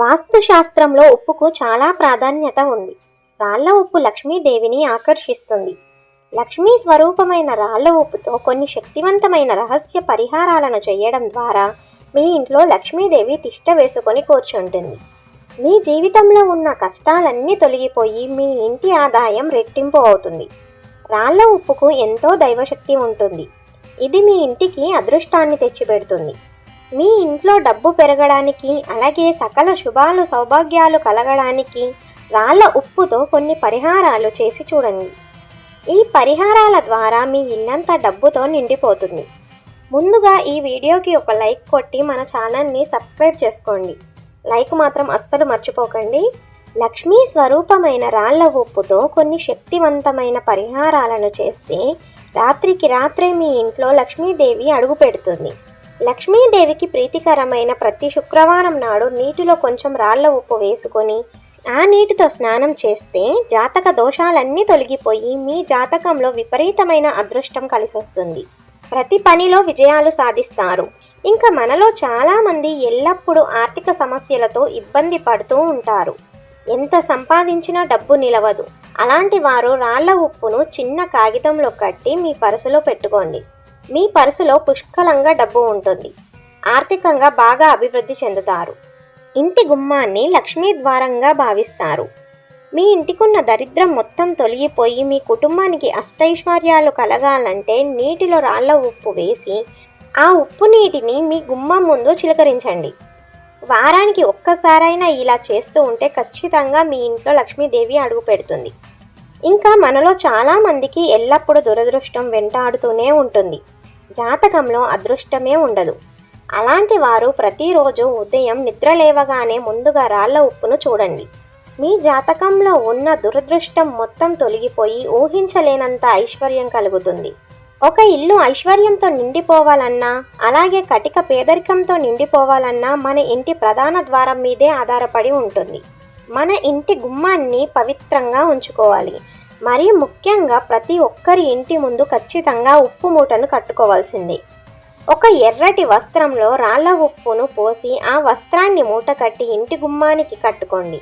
వాస్తుశాస్త్రంలో ఉప్పుకు చాలా ప్రాధాన్యత ఉంది. రాళ్ల ఉప్పు లక్ష్మీదేవిని ఆకర్షిస్తుంది. లక్ష్మీ స్వరూపమైన రాళ్ల ఉప్పుతో కొన్ని శక్తివంతమైన రహస్య పరిహారాలను చేయడం ద్వారా మీ ఇంట్లో లక్ష్మీదేవి తిష్ట వేసుకొని కూర్చుంటుంది. మీ జీవితంలో ఉన్న కష్టాలన్నీ తొలగిపోయి మీ ఇంటి ఆదాయం రెట్టింపు అవుతుంది. రాళ్ల ఉప్పుకు ఎంతో దైవశక్తి ఉంటుంది. ఇది మీ ఇంటికి అదృష్టాన్ని తెచ్చిపెడుతుంది. మీ ఇంట్లో డబ్బు పెరగడానికి, అలాగే సకల శుభాలు సౌభాగ్యాలు కలగడానికి రాళ్ల ఉప్పుతో కొన్ని పరిహారాలు చేసి చూడండి. ఈ పరిహారాల ద్వారా మీ ఇల్లంతా డబ్బుతో నిండిపోతుంది. ముందుగా ఈ వీడియోకి ఒక లైక్ కొట్టి మన ఛానల్ని సబ్స్క్రైబ్ చేసుకోండి. లైక్ మాత్రం అస్సలు మర్చిపోకండి. లక్ష్మీ స్వరూపమైన రాళ్ల ఉప్పుతో కొన్ని శక్తివంతమైన పరిహారాలను చేస్తే రాత్రికి రాత్రే మీ ఇంట్లో లక్ష్మీదేవి అడుగు పెడుతుంది. లక్ష్మీదేవికి ప్రీతికరమైన ప్రతి శుక్రవారం నాడు నీటిలో కొంచెం రాళ్ల ఉప్పు వేసుకొని ఆ నీటితో స్నానం చేస్తే జాతక దోషాలన్నీ తొలగిపోయి మీ జాతకంలో విపరీతమైన అదృష్టం కలిసొస్తుంది. ప్రతి పనిలో విజయాలు సాధిస్తారు. ఇంకా మనలో చాలామంది ఎల్లప్పుడూ ఆర్థిక సమస్యలతో ఇబ్బంది పడుతూ ఉంటారు. ఎంత సంపాదించినా డబ్బు నిలవదు. అలాంటి వారు రాళ్ల ఉప్పును చిన్న కాగితంలో కట్టి మీ పర్సులో పెట్టుకోండి. మీ పర్సులో పుష్కలంగా డబ్బు ఉంటుంది. ఆర్థికంగా బాగా అభివృద్ధి చెందుతారు. ఇంటి గుమ్మాన్ని లక్ష్మీ ద్వారంగా భావిస్తారు. మీ ఇంటికున్న దరిద్రం మొత్తం తొలగిపోయి మీ కుటుంబానికి అష్టైశ్వర్యాలు కలగాలంటే నీటిలో రాళ్ల ఉప్పు వేసి ఆ ఉప్పు నీటిని మీ గుమ్మం ముందు చిలకరించండి. వారానికి ఒక్కసారైనా ఇలా చేస్తూ ఉంటే ఖచ్చితంగా మీ ఇంట్లో లక్ష్మీదేవి అడుగు పెడుతుంది. ఇంకా మనలో చాలామందికి ఎల్లప్పుడూ దురదృష్టం వెంటాడుతూనే ఉంటుంది. జాతకంలో అదృష్టమే ఉండదు. అలాంటి వారు ప్రతిరోజు ఉదయం నిద్ర లేవగానే ముందుగా రాళ్ల ఉప్పును చూడండి. మీ జాతకంలో ఉన్న దురదృష్టం మొత్తం తొలగిపోయి ఊహించలేనంత ఐశ్వర్యం కలుగుతుంది. ఒక ఇల్లు ఐశ్వర్యంతో నిండిపోవాలన్నా, అలాగే కటిక పేదరికంతో నిండిపోవాలన్నా మన ఇంటి ప్రధాన ద్వారం మీదే ఆధారపడి ఉంటుంది. మన ఇంటి గుమ్మాన్ని పవిత్రంగా ఉంచుకోవాలి. మరీ ముఖ్యంగా ప్రతి ఒక్కరి ఇంటి ముందు ఖచ్చితంగా ఉప్పు మూటను కట్టుకోవాల్సిందే. ఒక ఎర్రటి వస్త్రంలో రాళ్ల ఉప్పును పోసి ఆ వస్త్రాన్ని మూట కట్టి ఇంటి గుమ్మానికి కట్టుకోండి.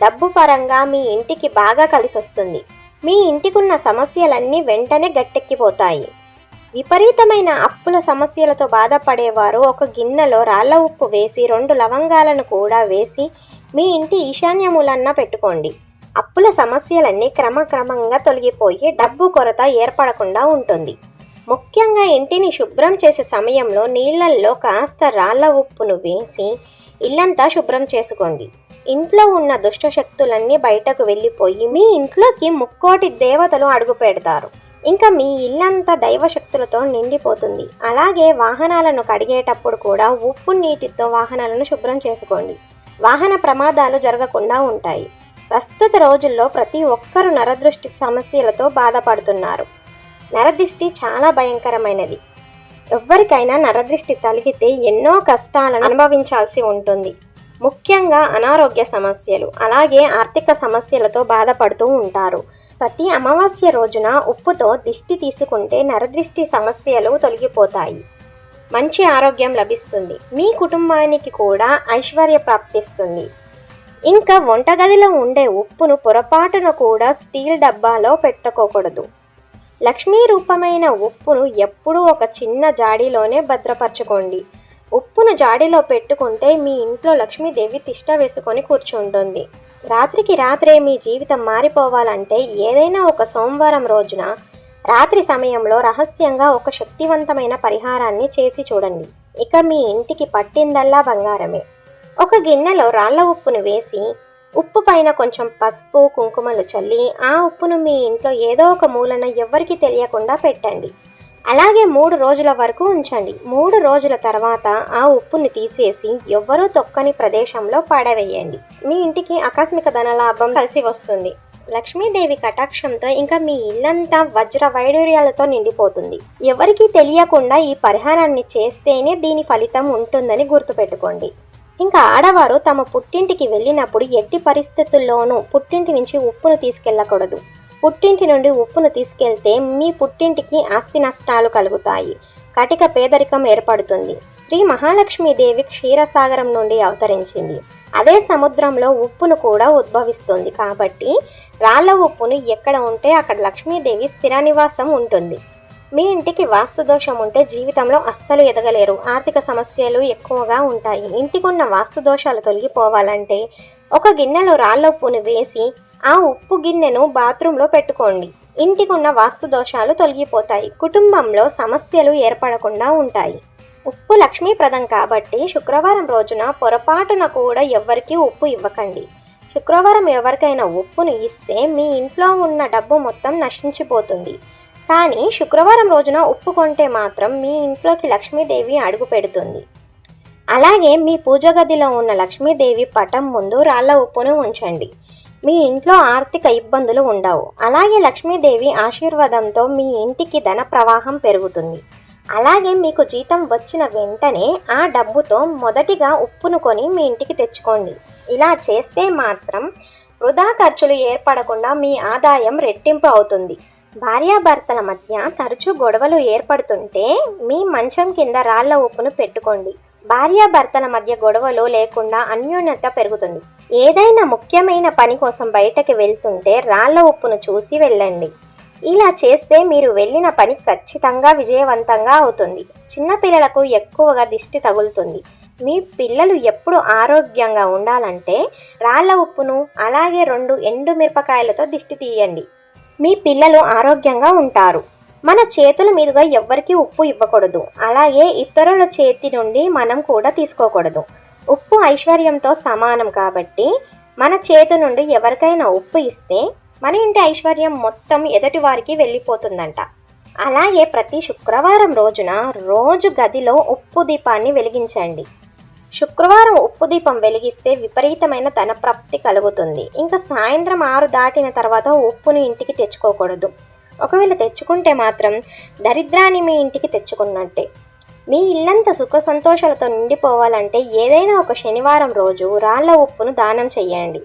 డబ్బు పరంగా మీ ఇంటికి బాగా కలిసొస్తుంది. మీ ఇంటికున్న సమస్యలన్నీ వెంటనే గట్టెక్కిపోతాయి. విపరీతమైన అప్పుల సమస్యలతో బాధపడేవారు ఒక గిన్నెలో రాళ్ల ఉప్పు వేసి 2 లవంగాలను కూడా వేసి మీ ఇంటి ఈశాన్యములన్నా పెట్టుకోండి. అప్పుల సమస్యలన్నీ క్రమక్రమంగా తొలగిపోయి డబ్బు కొరత ఏర్పడకుండా ఉంటుంది. ముఖ్యంగా ఇంటిని శుభ్రం చేసే సమయంలో నీళ్ళల్లో కాస్త రాళ్ల ఉప్పును వేసి ఇల్లంతా శుభ్రం చేసుకోండి. ఇంట్లో ఉన్న దుష్ట శక్తులన్నీ బయటకు వెళ్ళిపోయి మీ ఇంట్లోకి ముక్కోటి దేవతలు అడుగు పెడతారు. ఇంకా మీ ఇల్లంతా దైవశక్తులతో నిండిపోతుంది. అలాగే వాహనాలను కడిగేటప్పుడు కూడా ఉప్పు నీటితో వాహనాలను శుభ్రం చేసుకోండి. వాహన ప్రమాదాలు జరగకుండా ఉంటాయి. ప్రస్తుత రోజుల్లో ప్రతి ఒక్కరూ నరదృష్టి సమస్యలతో బాధపడుతున్నారు. నరదృష్టి చాలా భయంకరమైనది. ఎవరికైనా నరదృష్టి తగిలితే ఎన్నో కష్టాలను అనుభవించాల్సి ఉంటుంది. ముఖ్యంగా అనారోగ్య సమస్యలు, అలాగే ఆర్థిక సమస్యలతో బాధపడుతూ ఉంటారు. ప్రతి అమావాస్య రోజున ఉప్పుతో దిష్టి తీసుకుంటే నరదృష్టి సమస్యలు తొలగిపోతాయి. మంచి ఆరోగ్యం లభిస్తుంది. మీ కుటుంబానికి కూడా ఐశ్వర్య ప్రాప్తిస్తుంది. ఇంకా వంటగదిలో ఉండే ఉప్పును పొరపాటున కూడా స్టీల్ డబ్బాలో పెట్టుకోకూడదు. లక్ష్మీ రూపమైన ఉప్పును ఎప్పుడూ ఒక చిన్న జాడీలోనే భద్రపరచుకోండి. ఉప్పును జాడీలో పెట్టుకుంటే మీ ఇంట్లో లక్ష్మీదేవి తిష్ట వేసుకొని కూర్చుంటుంది. రాత్రికి రాత్రే మీ జీవితం మారిపోవాలంటే ఏదైనా ఒక సోమవారం రోజున రాత్రి సమయంలో రహస్యంగా ఒక శక్తివంతమైన పరిహారాన్ని చేసి చూడండి. ఇక మీ ఇంటికి పట్టిందల్లా బంగారమే. ఒక గిన్నెలో రాళ్ల ఉప్పును వేసి ఉప్పు పైన కొంచెం పసుపు కుంకుమలు చల్లి ఆ ఉప్పును మీ ఇంట్లో ఏదో ఒక మూలన ఎవ్వరికీ తెలియకుండా పెట్టండి. అలాగే 3 రోజుల వరకు ఉంచండి. 3 రోజుల తర్వాత ఆ ఉప్పుని తీసేసి ఎవ్వరూ తొక్కని ప్రదేశంలో పడవేయండి. మీ ఇంటికి ఆకస్మిక ధనలాభం కలిసి వస్తుంది. లక్ష్మీదేవి కటాక్షంతో ఇంకా మీ ఇల్లంతా వజ్ర వైడూర్యాలతో నిండిపోతుంది. ఎవరికీ తెలియకుండా ఈ పరిహారాన్ని చేస్తేనే దీని ఫలితం ఉంటుందని గుర్తుపెట్టుకోండి. ఇంకా ఆడవారు తమ పుట్టింటికి వెళ్ళినప్పుడు ఎట్టి పరిస్థితుల్లోనూ పుట్టింటి నుంచి ఉప్పును తీసుకెళ్ళకూడదు. పుట్టింటి నుండి ఉప్పును తీసుకెళ్తే మీ పుట్టింటికి ఆస్తి నష్టాలు కలుగుతాయి. కటిక పేదరికం ఏర్పడుతుంది. శ్రీ మహాలక్ష్మీదేవి క్షీరసాగరం నుండి అవతరించింది. అదే సముద్రంలో ఉప్పును కూడా ఉద్భవిస్తుంది. కాబట్టి రాళ్ల ఉప్పును ఎక్కడ ఉంటే అక్కడ లక్ష్మీదేవి స్థిర నివాసం ఉంటుంది. మీ ఇంటికి వాస్తు దోషం ఉంటే జీవితంలో అస్సలు ఎదగలేరు. ఆర్థిక సమస్యలు ఎక్కువగా ఉంటాయి. ఇంటికున్న వాస్తు దోషాలు తొలగిపోవాలంటే ఒక గిన్నెలో రాళ్ల ఉప్పును వేసి ఆ ఉప్పు గిన్నెను బాత్రూంలో పెట్టుకోండి. ఇంటికున్న వాస్తు దోషాలు తొలగిపోతాయి. కుటుంబంలో సమస్యలు ఏర్పడకుండా ఉంటాయి. ఉప్పు లక్ష్మీప్రదం కాబట్టి శుక్రవారం రోజున పొరపాటున కూడా ఎవ్వరికీ ఉప్పు ఇవ్వకండి. శుక్రవారం ఎవరికైనా ఉప్పును ఇస్తే మీ ఇంట్లో ఉన్న డబ్బు మొత్తం నశించిపోతుంది. కానీ శుక్రవారం రోజున ఉప్పు కొంటే మాత్రం మీ ఇంట్లోకి లక్ష్మీదేవి అడుగు పెడుతుంది. అలాగే మీ పూజ గదిలో ఉన్న లక్ష్మీదేవి పటం ముందు రాళ్ల ఉప్పును ఉంచండి. మీ ఇంట్లో ఆర్థిక ఇబ్బందులు ఉండవు. అలాగే లక్ష్మీదేవి ఆశీర్వాదంతో మీ ఇంటికి ధన ప్రవాహం పెరుగుతుంది. అలాగే మీకు జీతం వచ్చిన వెంటనే ఆ డబ్బుతో మొదటిగా ఉప్పును కొని మీ ఇంటికి తెచ్చుకోండి. ఇలా చేస్తే మాత్రం వృధా ఖర్చులు ఏర్పడకుండా మీ ఆదాయం రెట్టింపు అవుతుంది. భార్యాభర్తల మధ్య తరచూ గొడవలు ఏర్పడుతుంటే మీ మంచం కింద రాళ్ల ఉప్పును పెట్టుకోండి. భార్యాభర్తల మధ్య గొడవలు లేకుండా అన్యోన్యత పెరుగుతుంది. ఏదైనా ముఖ్యమైన పని కోసం బయటకు వెళ్తుంటే రాళ్ల ఉప్పును చూసి వెళ్ళండి. ఇలా చేస్తే మీరు వెళ్ళిన పని ఖచ్చితంగా విజయవంతంగా అవుతుంది. చిన్నపిల్లలకు ఎక్కువగా దిష్టి తగులుతుంది. మీ పిల్లలు ఎప్పుడు ఆరోగ్యంగా ఉండాలంటే రాళ్ల ఉప్పును అలాగే 2 ఎండు మిరపకాయలతో దిష్టి తీయండి. మీ పిల్లలు ఆరోగ్యంగా ఉంటారు. మన చేతుల మీదుగా ఎవ్వరికీ ఉప్పు ఇవ్వకూడదు. అలాగే ఇతరుల చేతి నుండి మనం కూడా తీసుకోకూడదు. ఉప్పు ఐశ్వర్యంతో సమానం కాబట్టి మన చేతి నుండి ఎవరికైనా ఉప్పు ఇస్తే మన ఇంటి ఐశ్వర్యం మొత్తం ఎదుటి వారికి వెళ్ళిపోతుందంట. అలాగే ప్రతి శుక్రవారం రోజున రోజు గదిలో ఉప్పు దీపాన్ని వెలిగించండి. శుక్రవారం ఉప్పు దీపం వెలిగిస్తే విపరీతమైన ధనప్రాప్తి కలుగుతుంది. ఇంకా సాయంత్రం 6 దాటిన తర్వాత ఉప్పును ఇంటికి తెచ్చుకోకూడదు. ఒకవేళ తెచ్చుకుంటే మాత్రం దరిద్రాన్ని మీ ఇంటికి తెచ్చుకున్నట్టే. మీ ఇల్లంతా సుఖ సంతోషాలతో నిండిపోవాలంటే ఏదైనా ఒక శనివారం రోజు రాళ్ల ఉప్పును దానం చేయండి.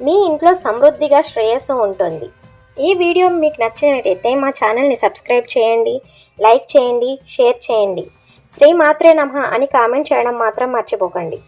మీ ఇంట్లో సమృద్ధిగా శ్రేయస్సు ఉంటుంది. ఈ వీడియో మీకు నచ్చినట్టయితే మా ఛానల్ని సబ్స్క్రైబ్ చేయండి, లైక్ చేయండి, షేర్ చేయండి. శ్రీ మాత్రే నమః అని కామెంట్ చేయడం మాత్రం మర్చిపోకండి.